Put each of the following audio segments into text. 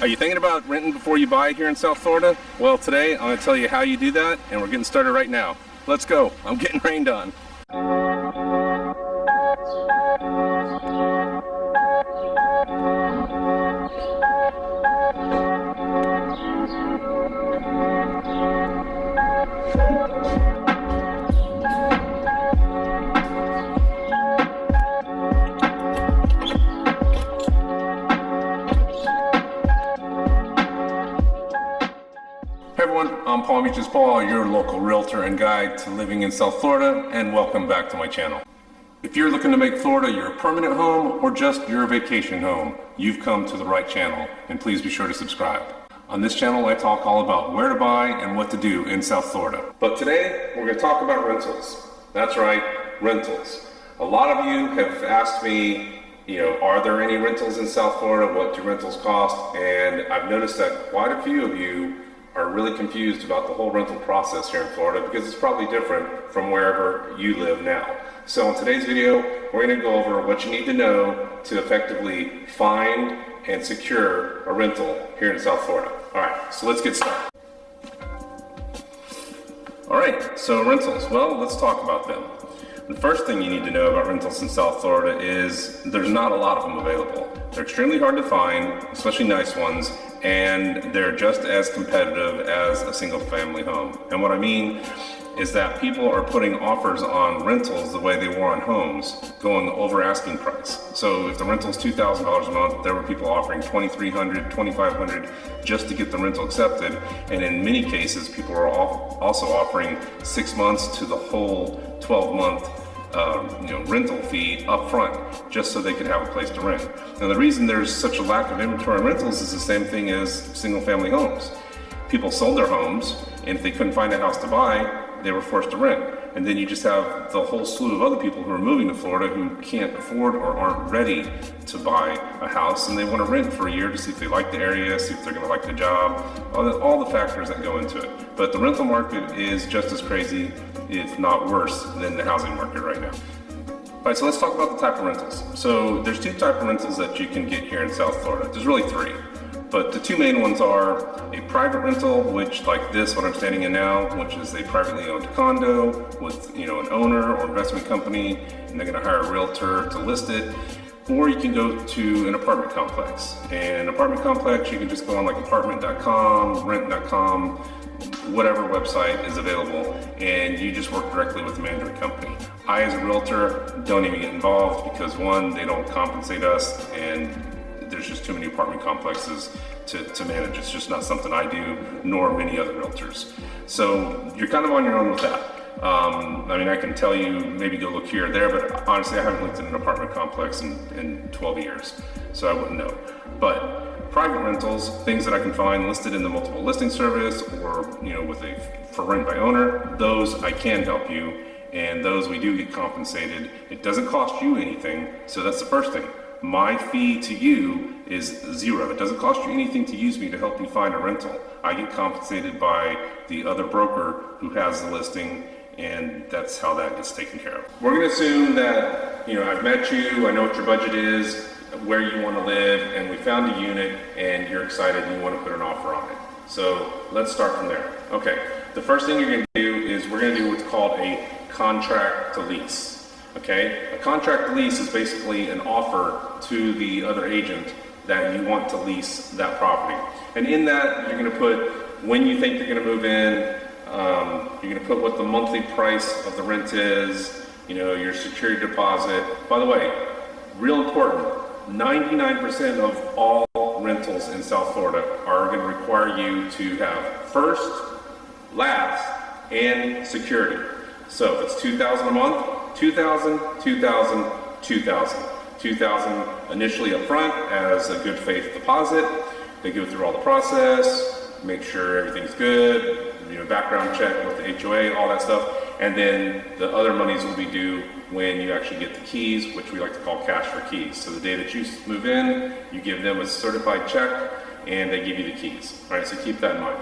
Are you thinking about renting before you buy here in South Florida? Well, today I'm going to tell you how you do that, and we're getting started right now. Let's go. I'm getting rained on. Hey everyone, I'm Paul, your local realtor and guide to living in South Florida, and welcome back to my channel. If you're looking to make Florida your permanent home or just your vacation home, you've come to the right channel, and please be sure to subscribe. On this channel, I talk all about where to buy and what to do in South Florida. But today, we're going to talk about rentals. That's right, rentals. A lot of you have asked me, are there any rentals in South Florida? What do rentals cost? And I've noticed that quite a few of you are really confused about the whole rental process here in Florida because it's probably different from wherever you live now. So in today's video, we're going to go over what you need to know to effectively find and secure a rental here in South Florida. All right, so let's get started. All right, so rentals. Well, let's talk about them. The first thing you need to know about rentals in South Florida is there's not a lot of them available. They're extremely hard to find, especially nice ones, and they're just as competitive as a single family home. And what I mean is that people are putting offers on rentals the way they were on homes, going over asking price. So if the rental is $2,000 a month, there were people offering $2,300, $2,500 just to get the rental accepted. And in many cases, people are also offering 6 months to the whole 12-month rental fee up front, just so they could have a place to rent. Now the reason there's such a lack of inventory in rentals is the same thing as single family homes. People sold their homes, and if they couldn't find a house to buy, they were forced to rent. And then you just have the whole slew of other people who are moving to Florida who can't afford or aren't ready to buy a house, and they want to rent for a year to see if they like the area, see if they're going to like the job, all the factors that go into it. But the rental market is just as crazy, if not worse, than the housing market right now. All right, so let's talk about the type of rentals. So there's two types of rentals that you can get here in South Florida. There's really three. But the two main ones are a private rental, which like this, what I'm standing in now, which is a privately owned condo with an owner or investment company, and they're gonna hire a realtor to list it. Or you can go to an apartment complex. And apartment complex, you can just go on like apartment.com, rent.com, whatever website is available, and you just work directly with the management company. I, as a realtor, don't even get involved because one, they don't compensate us, and there's just too many apartment complexes to manage. It's just not something I do, nor many other realtors. So you're kind of on your own with that. I can tell you, maybe go look here or there, but honestly, I haven't looked at an apartment complex in 12 years, so I wouldn't know. But private rentals, things that I can find listed in the multiple listing service or with for rent by owner, those I can help you, and those we do get compensated. It doesn't cost you anything, so that's the first thing. My fee to you is zero. It doesn't cost you anything to use me to help you find a rental. I get compensated by the other broker who has the listing, and that's how that gets taken care of. We're going to assume that I've met you, I know what your budget is, where you want to live, and we found a unit, and you're excited and you want to put an offer on it. So let's start from there. Okay, the first thing you're going to do is we're going to do what's called a contract to lease. Okay, a contract to lease is basically an offer to the other agent that you want to lease that property. And in that, you're going to put when you think you're going to move in, you're going to put what the monthly price of the rent is, your security deposit. By the way, real important, 99% of all rentals in South Florida are going to require you to have first, last, and security. So if it's $2,000 a month, $2,000, $2,000, $2,000. $2,000 initially up front as a good faith deposit. They go through all the process, make sure everything's good, background check with the HOA, all that stuff. And then the other monies will be due when you actually get the keys, which we like to call cash for keys. So the day that you move in, you give them a certified check and they give you the keys. All right, so keep that in mind.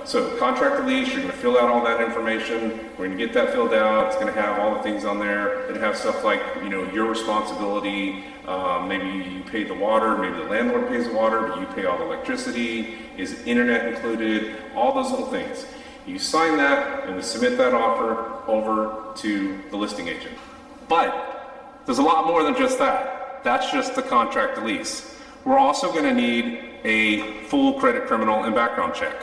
So contract to lease, you're going to fill out all that information. We're going to get that filled out. It's going to have all the things on there. It's going to have stuff like, your responsibility. Maybe you pay the water, maybe the landlord pays the water, but you pay all the electricity. Is internet included? All those little things. You sign that and we submit that offer over to the listing agent. But there's a lot more than just that. That's just the contract to lease. We're also going to need a full credit, criminal, and background check.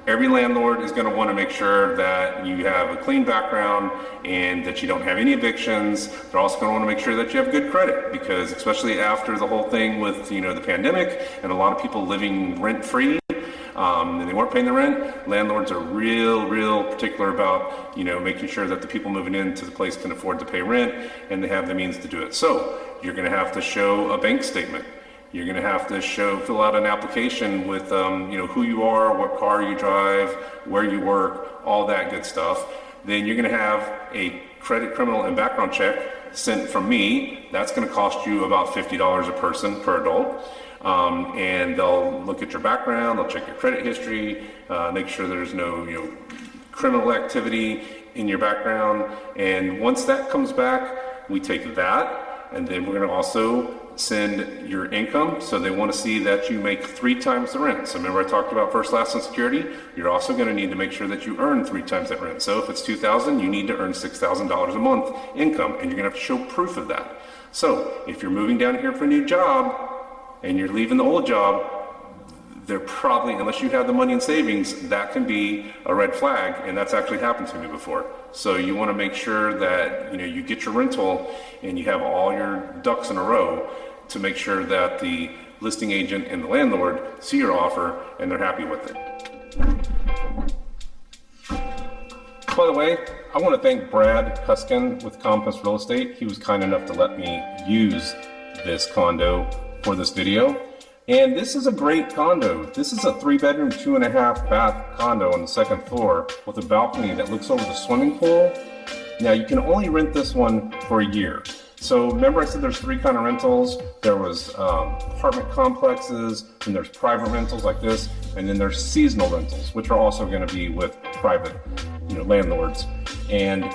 Every landlord is going to want to make sure that you have a clean background and that you don't have any evictions. They're also going to want to make sure that you have good credit, because especially after the whole thing with the pandemic and a lot of people living rent-free, and they weren't paying the rent, landlords are real particular about making sure that the people moving into the place can afford to pay rent and they have the means to do it. So you're going to have to show a bank statement. You're going to have to fill out an application with, who you are, what car you drive, where you work, all that good stuff. Then you're going to have a credit, criminal, and background check sent from me. That's going to cost you about $50 a person per adult. And they'll look at your background, they'll check your credit history, make sure there's no, criminal activity in your background. And once that comes back, we take that, and then we're going to also send your income. So they want to see that you make 3 times the rent. So remember I talked about first, last, and security? You're also going to need to make sure that you earn 3 times that rent. So if it's $2,000, you need to earn $6,000 a month income, and you're going to have to show proof of that. So if you're moving down here for a new job and you're leaving the old job, they're probably, unless you have the money in savings, that can be a red flag, and that's actually happened to me before. So you want to make sure that you get your rental and you have all your ducks in a row to make sure that the listing agent and the landlord see your offer and they're happy with it. By the way, I want to thank Brad Huskin with Compass Real Estate. He was kind enough to let me use this condo for this video. And this is a great condo. This is a 3-bedroom, 2.5 bath condo on the 2nd floor with a balcony that looks over the swimming pool. Now you can only rent this one for a year. So remember I said there's 3 kind of rentals. There was apartment complexes, and there's private rentals like this, and then there's seasonal rentals, which are also going to be with private, landlords. And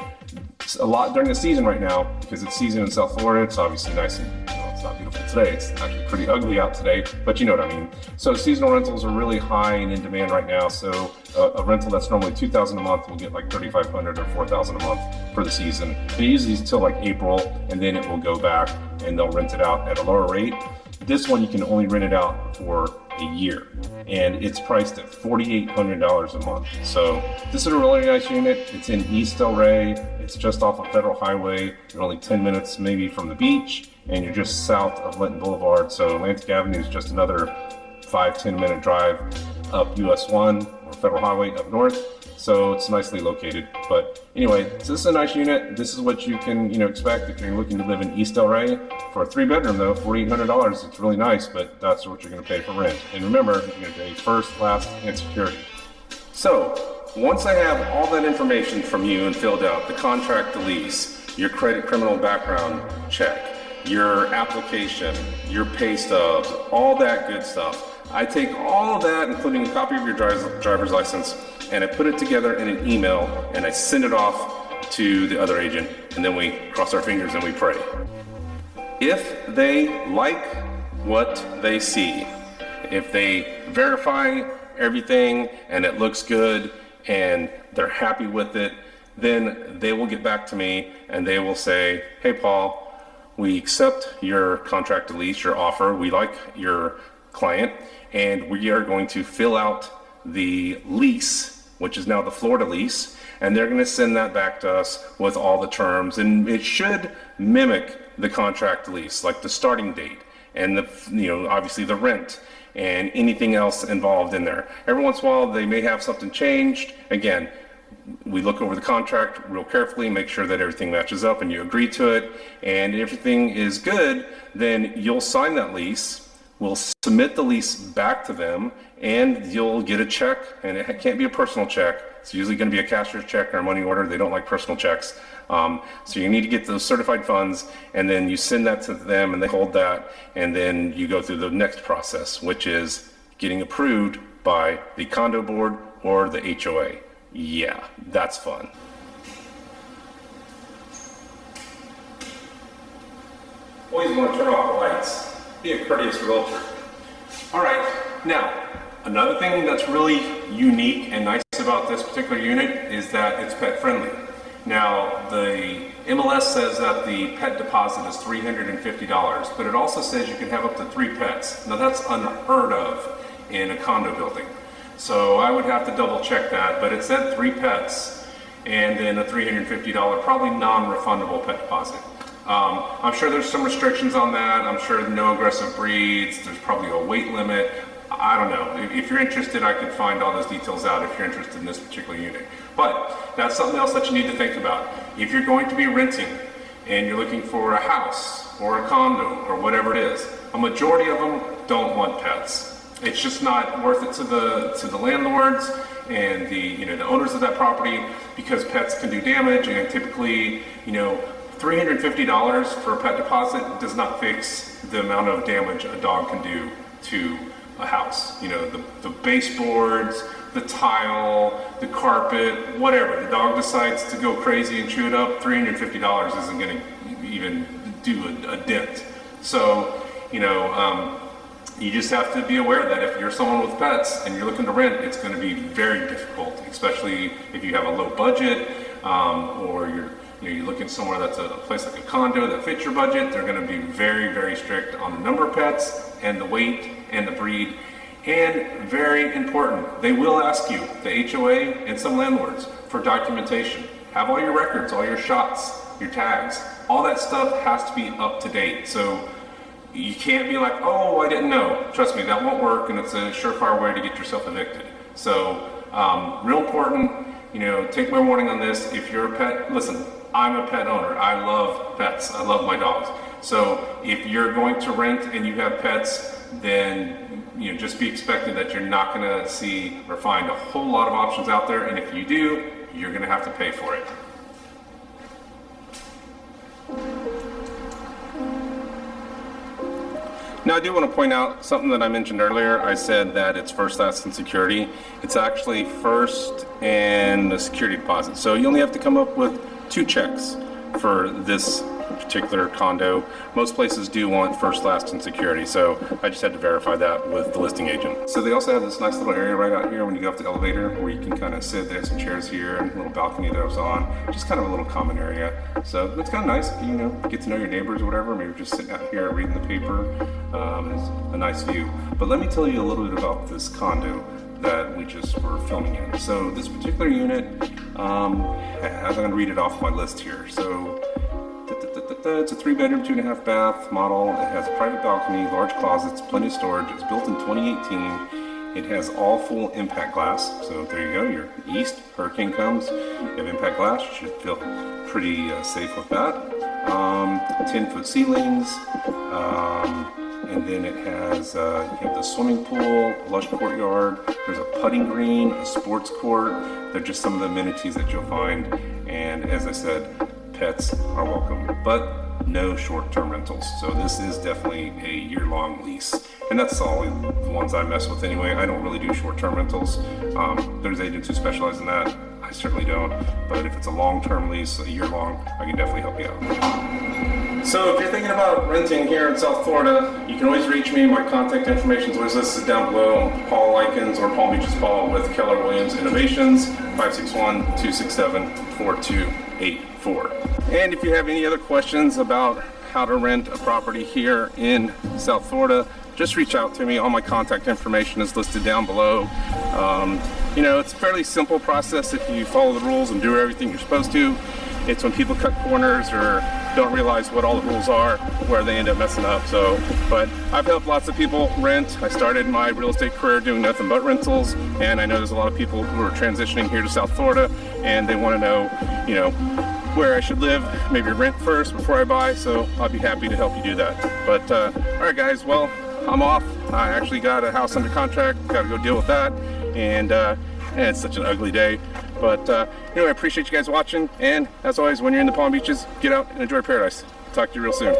it's a lot during the season right now, because it's season in South Florida. It's obviously nice and it's not beautiful today. It's actually pretty ugly out today, but you know what I mean. So seasonal rentals are really high and in demand right now. So a rental that's normally $2,000 a month will get like $3,500 or $4,000 a month for the season. And usually until like April, and then it will go back and they'll rent it out at a lower rate. This one you can only rent it out for a year, and it's priced at $4,800 a month. So this is a really nice unit. It's in East Delray. It's just off of Federal Highway. You're only 10 minutes maybe from the beach, and you're just south of Linton Boulevard. So Atlantic Avenue is just another 5-10 minute drive up US 1 or Federal Highway up north. So it's nicely located. But anyway, so this is a nice unit. This is what you can expect if you're looking to live in East Delray. For a 3-bedroom though, $4,800. It's really nice, but that's what you're going to pay for rent. And remember, you're going to pay first, last, and security. So once I have all that information from you and filled out, the contract to lease, your credit, criminal background check, your application, your pay stubs, all that good stuff, I take all of that, including a copy of your driver's license, and I put it together in an email, and I send it off to the other agent, and then we cross our fingers and we pray. If they like what they see, if they verify everything and it looks good and they're happy with it, then they will get back to me and they will say, hey Paul, we accept your contract to lease, your offer, we like your client, and we are going to fill out the lease, which is now the Florida lease, and they're going to send that back to us with all the terms, and it should mimic the contract lease, like the starting date and the obviously the rent and anything else involved in there. Every once in a while they may have something changed. Again, we look over the contract real carefully, make sure that everything matches up and you agree to it, and if everything is good, then you'll sign that lease. We'll submit the lease back to them, and you'll get a check, and it can't be a personal check. It's usually going to be a cashier's check or a money order. They don't like personal checks. So you need to get those certified funds, and then you send that to them, and they hold that, and then you go through the next process, which is getting approved by the condo board or the HOA. Yeah, that's fun. Always want to turn off the lights. Be a courteous realtor. All right, now, another thing that's really unique and nice about this particular unit is that it's pet friendly. Now, the MLS says that the pet deposit is $350, but it also says you can have up to 3 pets. Now, that's unheard of in a condo building. So I would have to double check that, but it said 3 pets and then a $350, probably non-refundable pet deposit. I'm sure there's some restrictions on that. I'm sure no aggressive breeds. There's probably a weight limit. I don't know. If you're interested, I could find all those details out if you're interested in this particular unit. But that's something else that you need to think about. If you're going to be renting and you're looking for a house or a condo or whatever it is, a majority of them don't want pets. It's just not worth it to the landlords and the owners of that property, because pets can do damage, and typically, $350 for a pet deposit does not fix the amount of damage a dog can do to a house. The baseboards, the tile, the carpet, whatever. The dog decides to go crazy and chew it up, $350 isn't going to even do a dent. So, you just have to be aware that if you're someone with pets and you're looking to rent, it's going to be very difficult, especially if you have a low budget, or you're looking somewhere that's a place like a condo that fits your budget. They're going to be very, very strict on the number of pets and the weight and the breed. And very important, they will ask you, the HOA and some landlords, for documentation. Have all your records, all your shots, your tags, all that stuff has to be up to date. So you can't be like, oh, I didn't know. Trust me, that won't work, and it's a surefire way to get yourself evicted. So real important, take my warning on this. If you're a pet, listen, I'm a pet owner. I love pets. I love my dogs. So if you're going to rent and you have pets, then just be expecting that you're not going to see or find a whole lot of options out there, and if you do, you're going to have to pay for it. Now, I do want to point out something that I mentioned earlier. I said that it's first, last, and security. It's actually first and the security deposit. So you only have to come up with 2 checks for this particular condo. Most places do want first, last, and security, so I just had to verify that with the listing agent. So they also have this nice little area right out here when you go up the elevator where you can kind of sit. They have some chairs here and a little balcony that I was on, just kind of a little common area. So it's kind of nice if you get to know your neighbors or whatever. Maybe just sitting out here reading the paper. It's a nice view. But let me tell you a little bit about this condo that we just were filming in. So this particular unit, I'm going to read it off my list here. So it's a 3-bedroom, 2.5-bath model. It has a private balcony, large closets, plenty of storage. It's built in 2018. It has all full impact glass. So there you go. You're east, hurricane comes, you have impact glass. You should feel pretty safe with that. 10-foot ceilings. And then it has, you have the swimming pool, a lush courtyard. There's a putting green, a sports court. They're just some of the amenities that you'll find. And as I said, pets are welcome, but no short-term rentals. So this is definitely a year-long lease. And that's all the ones I mess with anyway. I don't really do short-term rentals. There's agents who specialize in that. I certainly don't. But if it's a long-term lease, a year-long, I can definitely help you out. So if you're thinking about renting here in South Florida, you can always reach me. My contact information is always listed down below. Paul Lykins or Palm Beaches Paul with Keller Williams Innovations, 561-267-4284. And if you have any other questions about how to rent a property here in South Florida, just reach out to me. All my contact information is listed down below. It's a fairly simple process if you follow the rules and do everything you're supposed to. It's when people cut corners or don't realize what all the rules are where they end up messing up. But I've helped lots of people rent. I started my real estate career doing nothing but rentals, and I know there's a lot of people who are transitioning here to South Florida, and they want to know, where I should live, maybe rent first before I buy, so I'll be happy to help you do that. But all right guys, well, I'm off. I actually got a house under contract, got to go deal with that, and it's such an ugly day. But I appreciate you guys watching, and as always, when you're in the Palm Beaches, get out and enjoy paradise. Talk to you real soon.